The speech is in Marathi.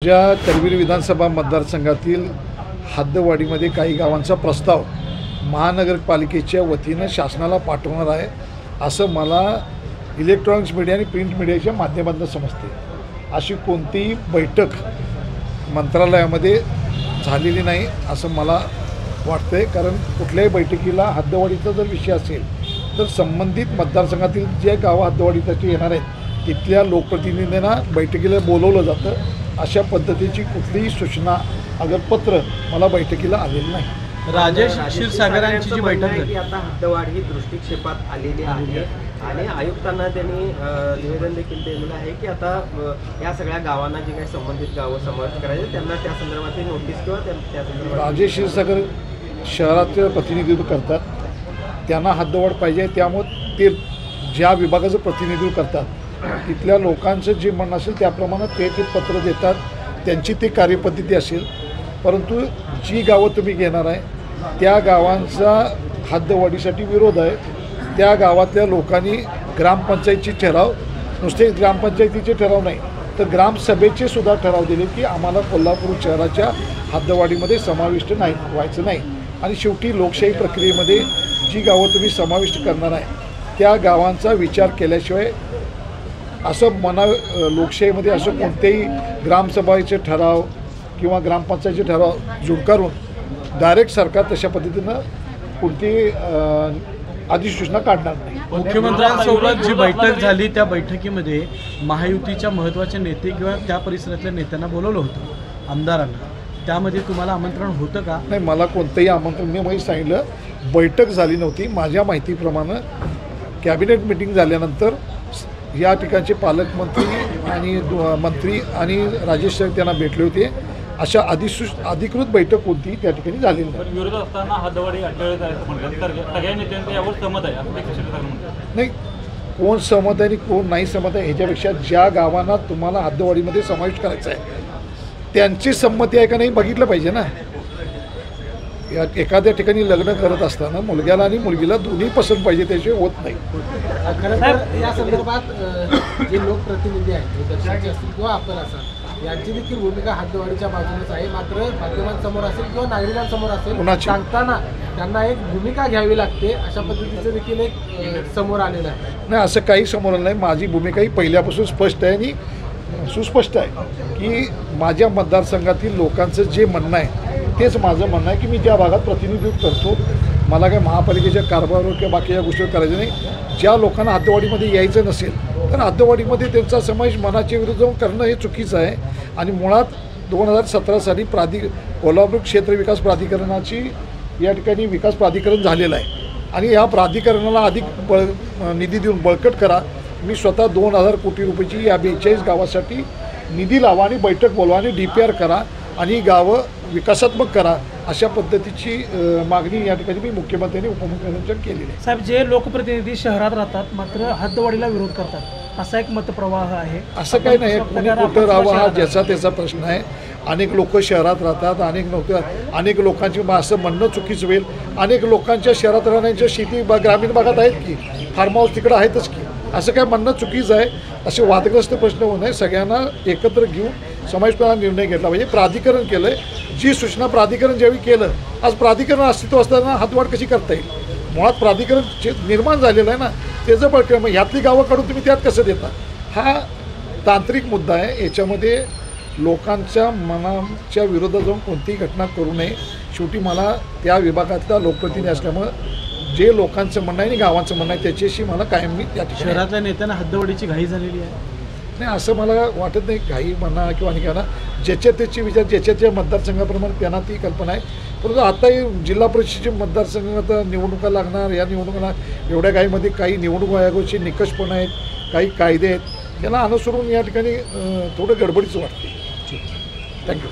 ज्या करवीर विधानसभा मतदारसंघातील हद्दवाढीमध्ये काही गावांचा प्रस्ताव महानगरपालिकेच्या वतीनं शासनाला पाठवणार आहे असं मला इलेक्ट्रॉनिक्स मीडिया आणि प्रिंट मीडियाच्या माध्यमातून समजते। अशी कोणतीही बैठक मंत्रालयामध्ये झालेली नाही असं मला वाटतंय, कारण कुठल्याही बैठकीला हद्दवाढीचा जर विषय असेल तर संबंधित मतदारसंघातील जे गावं हद्दवाढीसाठी येणार आहेत तिथल्या लोकप्रतिनिधींना बैठकीला बोलवलं जातं। अशा पद्धतीची कुठलीही सूचना अगर पत्र मला बैठकीला आलेलं नाही। राजेश क्षीरसागरांची जी बैठक झाली आता हद्दवाढ ही दृष्टिक्षेपात आलेली आहे आणि आयुक्तांना त्यांनी निवेदन देखील दिलेलं आहे की आता या सगळ्या गावांना जे काही संबंधित गावं समाविष्ट करायचे त्यांना त्या संदर्भातली नोटीस किंवा त्या संदर्भात राजेश क्षीरसागर शहराचं प्रतिनिधित्व करतात, त्यांना हद्दवाढ पाहिजे, त्यामुळे ते ज्या विभागाचं प्रतिनिधित्व करतात तिथल्या लोकांचं जे म्हणणं असेल त्याप्रमाणे ते पत्र देतात, त्यांची ती कार्यपद्धती असेल। परंतु जी गावं तुम्ही घेणार आहे त्या गावांचा हद्दवाढीसाठी विरोध आहे। त्या गावातल्या लोकांनी ग्रामपंचायतीचे ठराव, नुसते ग्रामपंचायतीचे ठराव नाही तर ग्रामसभेचे सुद्धा ठराव दिले की आम्हाला कोल्हापूर शहराच्या हद्दवाढीमध्ये समाविष्ट नाही व्हायचं नाही। आणि शेवटी लोकशाही प्रक्रियेमध्ये जी गावं तुम्ही समाविष्ट करणार आहे त्या गावांचा विचार केल्याशिवाय असं लोकशाहीमध्ये असं कोणतेही ग्रामसभेचे ठराव किंवा ग्रामपंचायतीचे ठराव झुडकारून डायरेक्ट सरकार तशा पद्धतीनं कोणतीही अधिसूचना काढणार नाही। मुख्यमंत्र्यांसोबत जी बैठक झाली त्या बैठकीमध्ये महायुतीच्या महत्त्वाचे नेते किंवा त्या परिसरातल्या नेत्यांना बोलवलं होतं, आमदारांना, त्यामध्ये तुम्हाला आमंत्रण होतं का? नाही, मला कोणतंही आमंत्रण, मी सांगितलं बैठक झाली नव्हती। माझ्या माहितीप्रमाणे कॅबिनेट मिटिंग झाल्यानंतर या ठिकाणचे पालकमंत्री आणि मंत्री आणि राजेश त्यांना भेटले होते। अशा अधिकृत बैठक कोणती त्या ठिकाणी झालेली नाही। विरोधात असताना हद्दवाढी सगळ्या नेत्यांचं यावर सहमत आहे नाही, कोण सहमत आहे आणि कोण नाही सहमत आहे ह्याच्यापेक्षा ज्या गावांना तुम्हाला हद्दवाढीमध्ये समाविष्ट करायचं आहे त्यांची संमती आहे का नाही बघितलं पाहिजे ना। या एखाद्या ठिकाणी लग्न करत असताना मुलग्याला आणि मुलगीला दोन्ही पसंत पाहिजे, त्याशिवाय होत नाही। खरं तर या संदर्भात जे लोकप्रतिनिधी आहेत दर्शनाचे असतील किंवा आपण असाल यांची देखील भूमिका हद्दवाढीच्या बाजूनेच आहे। मात्र माध्यमांसमोर असेल किंवा नागरिकांसमोर असेल सांगताना त्यांना एक भूमिका घ्यावी लागते अशा पद्धतीचं देखील एक समोर आलेलं आहे। नाही, असं काही समोर आलं नाही। माझी भूमिका ही पहिल्यापासून स्पष्ट आहे आणि सुस्पष्ट आहे की माझ्या मतदारसंघातील लोकांचं जे म्हणणं आहे तेच माझं म्हणणं आहे की मी ज्या भागात प्रतिनिधित्व करतो मला काय महापालिकेच्या कारभारावर किंवा बाकीच्या गोष्टीवर करायचं नाही। ज्या लोकांना हद्दवाढीमध्ये यायचं नसेल तर हद्दवाढीमध्ये त्यांचा समावेश मनाच्या विरुद्ध जाऊन करणं हे चुकीचं आहे। आणि मुळात 2017 साली कोल्हापूर क्षेत्र विकास प्राधिकरणाची या ठिकाणी विकास प्राधिकरण झालेलं आहे आणि या प्राधिकरणाला अधिक निधी देऊन बळकट करा। मी स्वतः 2000 कोटी रुपयाची या 42 गावासाठी निधी लावा आणि बैठक बोलवा आणि DPR करा आणि गावं विकासात्मक करा अशा पद्धतीची मागणी या ठिकाणी मी मुख्यमंत्र्यांनी उपमुख्यमंत्र्यांनी केलेली आहे। साहेब, जे लोकप्रतिनिधी शहरात राहतात मात्र हद्दवाढीला विरोध करतात असा एक मतप्रवाह आहे। असं काही नाही, कोणी कुठं राहावं हा ज्याचा त्याचा प्रश्न आहे। अनेक लोक शहरात राहतात, अनेक लोकांची असं म्हणणं चुकीचं होईल। अनेक लोकांच्या शहरात राहण्याच्या शेती ग्रामीण भागात आहेत की, फार्म हाऊस तिकडं आहेतच की, असं काय म्हणणं चुकीचं आहे। असे वादग्रस्त प्रश्न होऊ नये, सगळ्यांना एकत्र घेऊन समावेशपणाने निर्णय घेतला पाहिजे। प्राधिकरण केलं आहे, जी सूचना प्राधिकरण ज्यावेळी केलं, आज प्राधिकरण अस्तित्व असताना हद्दवाढ कशी करता येईल? मुळात प्राधिकरण निर्माण झालेलं आहे ना, त्याचं बळकट मग ह्यातली गावं काढून तुम्ही त्यात कसं देता? हा तांत्रिक मुद्दा आहे। याच्यामध्ये लोकांच्या मनाच्या विरोधात जाऊन कोणतीही घटना करू नये। शेवटी मला त्या विभागातला लोकप्रतिनिधी असल्यामुळं जे लोकांचं म्हणणं आहे आणि गावांचं म्हणणं आहे त्याच्याशी मला कायम मी त्या ठिकाणी शहरातल्या नेत्यांना हद्दवाढीची घाई झालेली आहे। नाही, असं मला वाटत नाही घाई म्हणा किंवा आणि म्हणा, ज्याच्या त्याची विचार ज्याच्या मतदारसंघाप्रमाणे त्यांना ती कल्पना आहे। परंतु आताही जिल्हा परिषदेचे मतदारसंघात निवडणुका लागणार, या निवडणुकांना एवढ्या घाईमध्ये काही निवडणूक आयोगाचे निकष पण आहेत, काही कायदे आहेत, त्यांना अनुसरून या ठिकाणी थोडं गडबडीचं वाटते। थँक्यू।